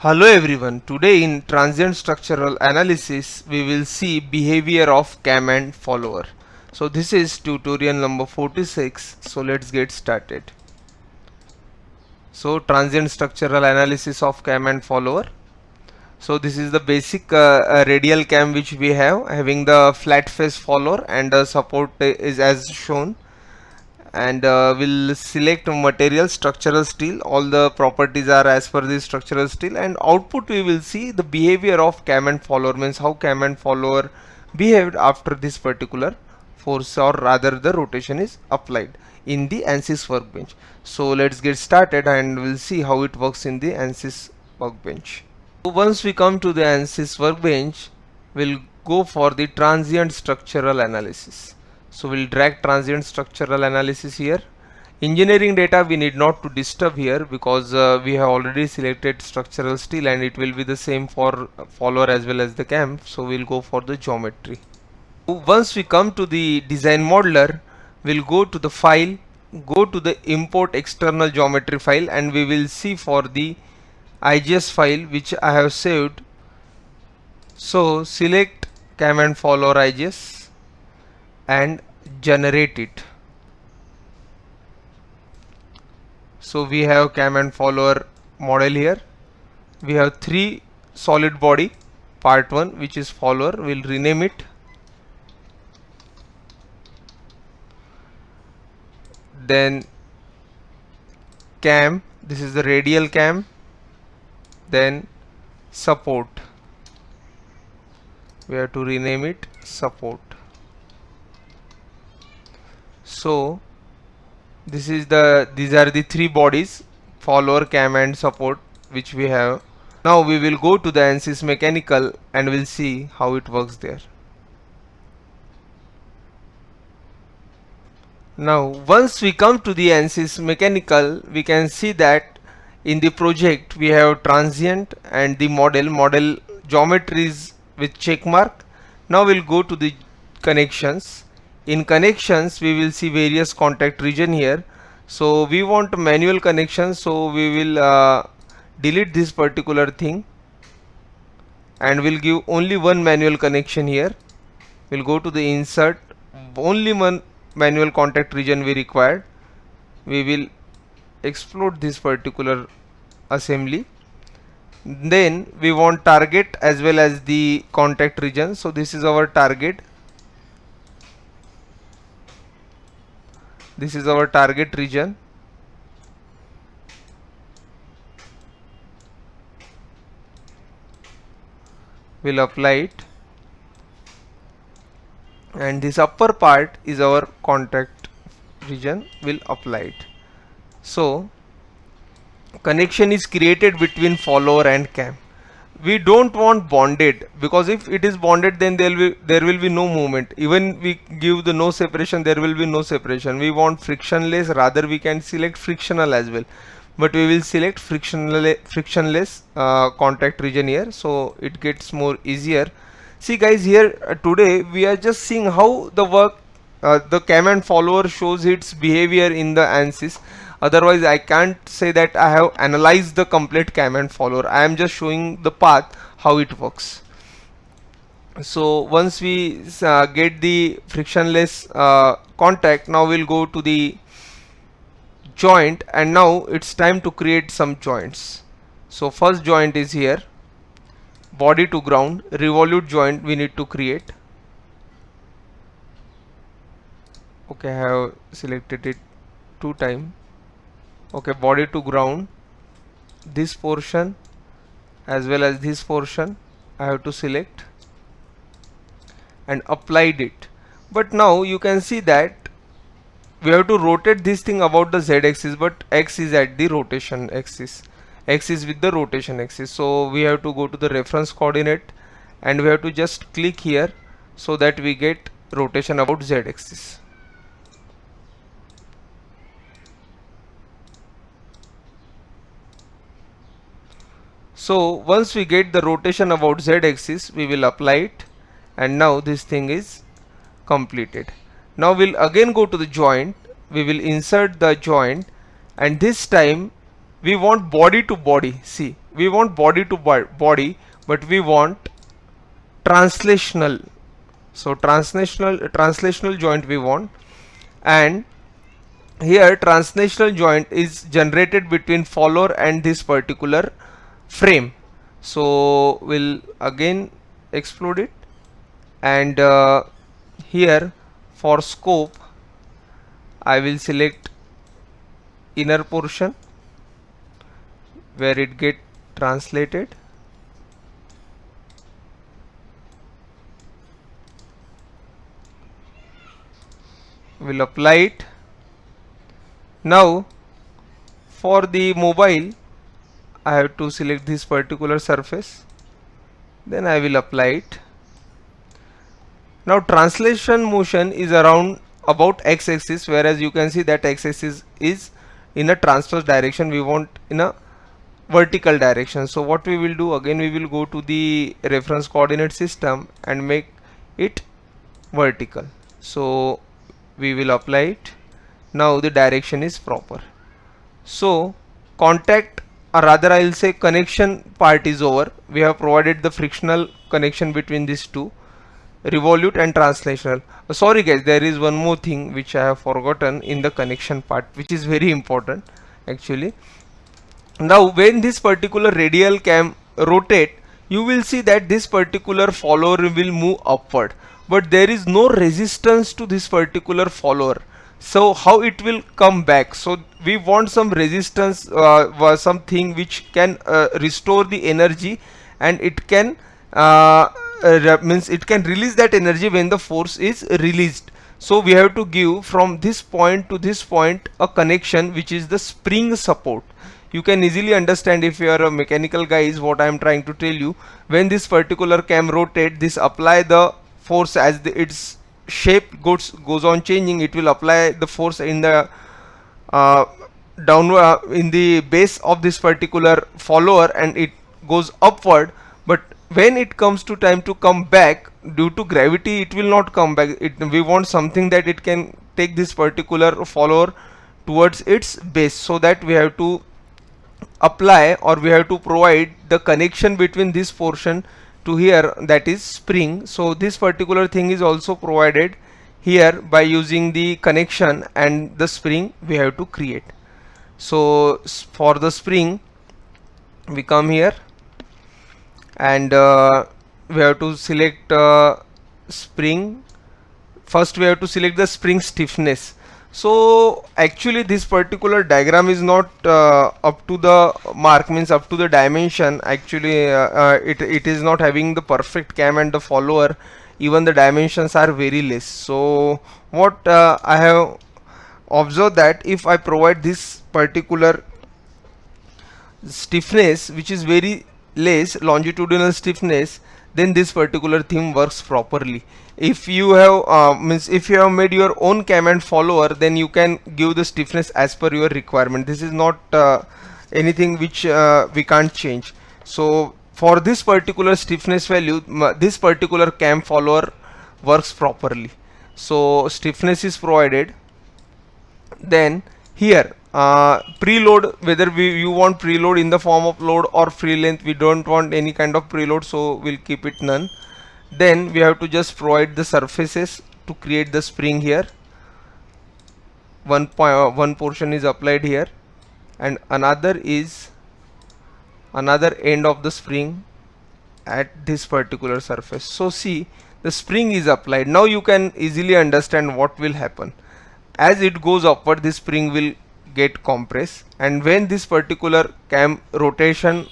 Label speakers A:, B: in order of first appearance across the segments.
A: Hello everyone, today in transient structural analysis we will see behavior of cam and follower. So this is tutorial number 46, so let's get started. So transient structural analysis of cam and follower. So this is the basic radial cam which we have, having the flat face follower and the support is as shown. And we'll select material structural steel. All the properties are as per the structural steel, and output we will see the behavior of cam and follower, means how cam and follower behaved after this particular force, or rather the rotation is applied in the ANSYS workbench. So let's get started and we'll see how it works in the ANSYS workbench. So once we come to the ANSYS workbench, we'll go for the transient structural analysis. So we'll drag transient structural analysis here. Engineering data we need not to disturb here because we have already selected structural steel and it will be the same for follower as well as the cam. So we'll go for the geometry. Once we come to the design modeler, we'll go to the file, go to the import external geometry file, and we will see for the IGS file which I have saved. So select cam and follower IGS and generate it. So we have cam and follower model here. We have three solid body. Part 1, which is follower, we'll rename it. Then cam, this is the radial cam. Then support, we have to rename it support. So these are the three bodies, follower, cam and support, which we have. Now we will go to the ANSYS mechanical and we'll see how it works there. Now once we come to the ANSYS mechanical, we can see that in the project we have transient and the model geometries with check mark. Now we'll go to the connections. In connections we will see various contact region here. So we want manual connection, so we will delete this particular thing and we'll give only one manual connection here. We'll go to the insert, only one manual contact region we required. We will explode this particular assembly. Then we want target as well as the contact region. So this is our target. This is our target region. We'll apply it, and this upper part is our contact region. We'll apply it. So connection is created between follower and cam. We don't want bonded, because if it is bonded then there will be no movement. Even we give the no separation, there will be no separation. We want frictionless, rather we can select frictional as well, but we will select frictionless contact region here, so it gets more easier. See guys, here today we are just seeing how the cam and follower shows its behavior in the ANSYS. Otherwise I can't say that I have analyzed the complete cam and follower. I am just showing the path how it works. So once we get the frictionless contact, now we'll go to the joint, and now it's time to create some joints. So first joint is here, body to ground revolute joint we need to create. Okay, I have selected it 2 times. Okay, body to ground, this portion as well as this portion I have to select and applied it. But now you can see that we have to rotate this thing about the z axis, but x is at the rotation axis, x is with the rotation axis. So we have to go to the reference coordinate and we have to just click here so that we get rotation about z axis. So once we get the rotation about z axis, we will apply it, and now this thing is completed. Now we'll again go to the joint, we will insert the joint, and this time we want body to body. See, we want body to body, but we want translational. So translational joint we want, and here translational joint is generated between follower and this particular frame. So we'll again explode it, and here for scope I will select inner portion where it get translated. We'll apply it. Now for the mobile I have to select this particular surface, then I will apply it. Now translation motion is around about x-axis, whereas you can see that x-axis is in a transverse direction, we want in a vertical direction. So what we will do, again we will go to the reference coordinate system and make it vertical. So we will apply it. Now the direction is proper. So contact, or rather I will say connection part is over. We have provided the frictional connection between these two, revolute and translational. Sorry guys, there is one more thing which I have forgotten in the connection part, which is very important actually. Now when this particular radial cam rotate, you will see that this particular follower will move upward, but there is no resistance to this particular follower. So how it will come back? So we want some resistance, something which can restore the energy, and it can means it can release that energy when the force is released. So we have to give from this point to this point a connection which is the spring support. You can easily understand if you are a mechanical guy is what I am trying to tell you. When this particular cam rotate, this apply the force as its shape goes on changing, it will apply the force in the downward in the base of this particular follower, and it goes upward. But when it comes to time to come back, due to gravity it will not come back. We want something that it can take this particular follower towards its base, so that we have to apply, or we have to provide the connection between this portion to here, that is spring. So this particular thing is also provided here by using the connection and the spring we have to create. So for the spring we come here, and we have to select spring. First we have to select the spring stiffness. So actually this particular diagram is not up to the mark, means up to the dimension. Actually it is not having the perfect cam and the follower, even the dimensions are very less. So what I have observed, that if I provide this particular stiffness which is very less, longitudinal stiffness, then this particular thing works properly. If you have means if you have made your own cam and follower, then you can give the stiffness as per your requirement. This is not anything which we can't change. So for this particular stiffness value, this particular cam follower works properly. So stiffness is provided. Then here preload, whether you want preload in the form of load or free length, we don't want any kind of preload, so we'll keep it none. Then we have to just provide the surfaces to create the spring here. One portion is applied here, and another is another end of the spring at this particular surface. So see, the spring is applied. Now you can easily understand what will happen. As it goes upward, this spring will get compressed, and when this particular cam rotation,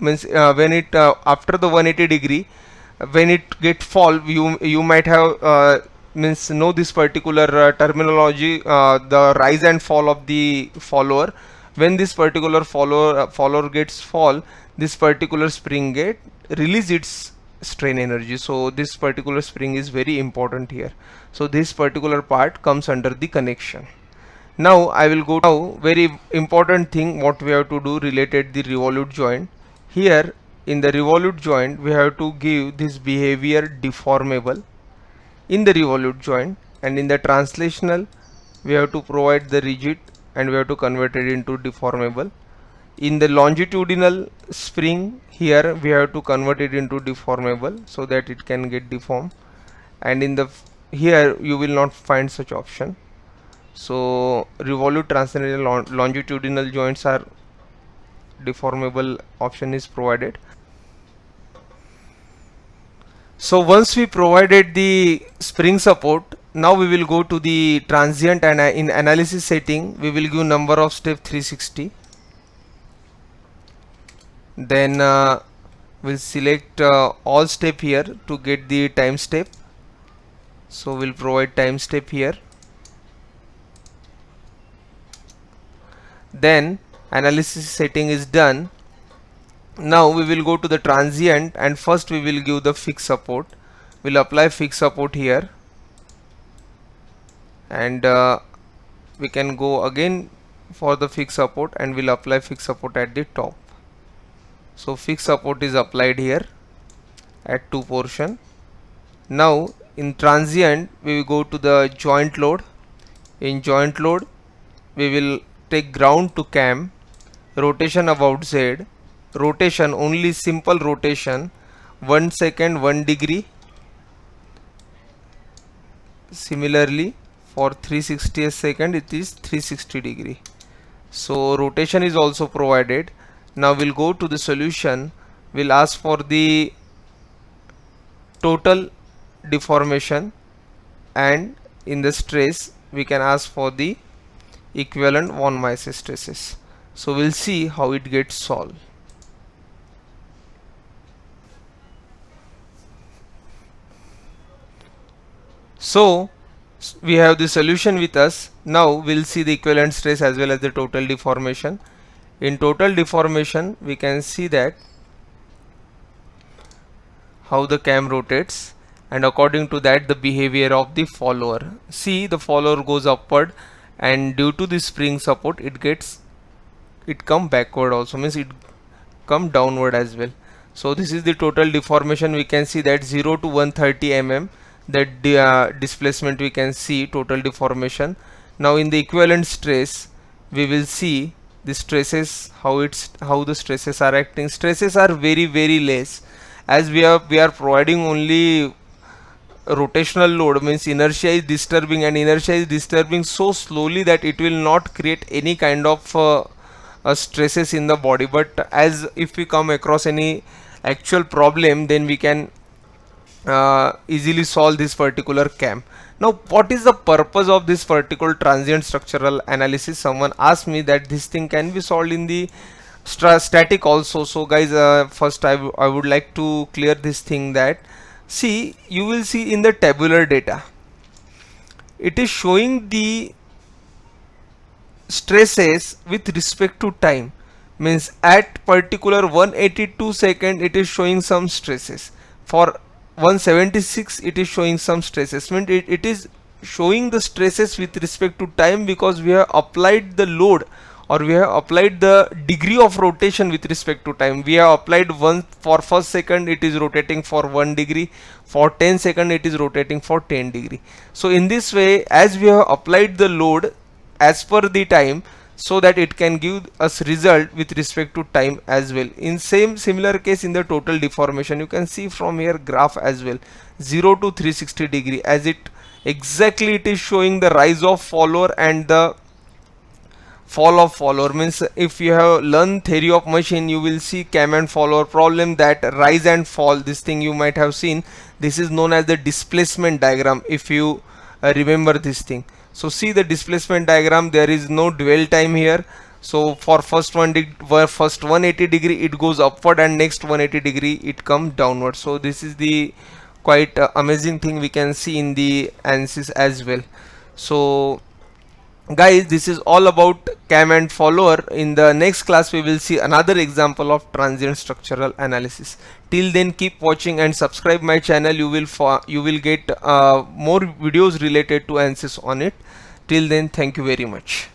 A: means when it after the 180 degree, when it get fall, you might have means know this particular terminology, the rise and fall of the follower. When this particular follower gets fall, this particular spring get release its strain energy. So this particular spring is very important here. So this particular part comes under the connection. Now I will go now very important thing what we have to do related the revolute joint. Here in the revolute joint we have to give this behavior deformable in the revolute joint, and in the translational we have to provide the rigid and we have to convert it into deformable. In the longitudinal spring, here we have to convert it into deformable so that it can get deformed, and in the here you will not find such option. So revolute transcendental longitudinal joints are deformable option is provided. So once we provided the spring support, now we will go to the transient, and in analysis setting we will give number of step 360. Then we'll select all step here to get the time step. So we'll provide time step here. Then analysis setting is done. Now we will go to the transient, and first we will give the fixed support. We'll apply fixed support here, and we can go again for the fixed support, and we'll apply fixed support at the top. So fixed support is applied here at 2 portion. Now in transient we will go to the joint load. In joint load we will take ground to cam, rotation about Z, rotation only simple rotation 1 second 1 degree. Similarly for 360 second it is 360 degree. So rotation is also provided. Now we'll go to the solution. We'll ask for the total deformation, and in the stress we can ask for the equivalent von Mises stresses. So we'll see how it gets solved. So we have the solution with us. Now we'll see the equivalent stress as well as the total deformation. In total deformation we can see that how the cam rotates, and according to that the behavior of the follower. See, the follower goes upward, and due to the spring support it come backward also, means it come downward as well. So this is the total deformation. We can see that 0 to 130 mm, that displacement we can see total deformation. Now in the equivalent stress we will see the stresses, how the stresses are acting. Stresses are very less, as we are providing only rotational load, means inertia is disturbing, and inertia is disturbing so slowly that it will not create any kind of stresses in the body. But as if we come across any actual problem, then we can easily solve this particular cam. Now what is the purpose of this particular transient structural analysis? Someone asked me that this thing can be solved in the static also. So guys, first I would like to clear this thing, that see, you will see in the tabular data it is showing the stresses with respect to time, means at particular 182 second it is showing some stresses, for 176 it is showing some stresses, means it is showing the stresses with respect to time, because we have applied the load, or we have applied the degree of rotation with respect to time. We have applied one for first second it is rotating for 1 degree, for 10 second it is rotating for 10 degree. So in this way, as we have applied the load as per the time, so that it can give us result with respect to time as well. In similar case in the total deformation, you can see from here graph as well, 0 to 360 degree, as it exactly it is showing the rise of follower and the fall of follower. Means if you have learned theory of machine, you will see cam and follower problem, that rise and fall, this thing you might have seen. This is known as the displacement diagram, if you remember this thing. So see the displacement diagram, there is no dwell time here. So for first 180 degree it goes upward, and next 180 degree it come downward. So this is the quite amazing thing we can see in the ANSYS as well. So guys, this is all about cam and follower. In the next class we will see another example of transient structural analysis. Till then, keep watching and subscribe my channel. You will get more videos related to ANSYS on it. Till then, thank you very much.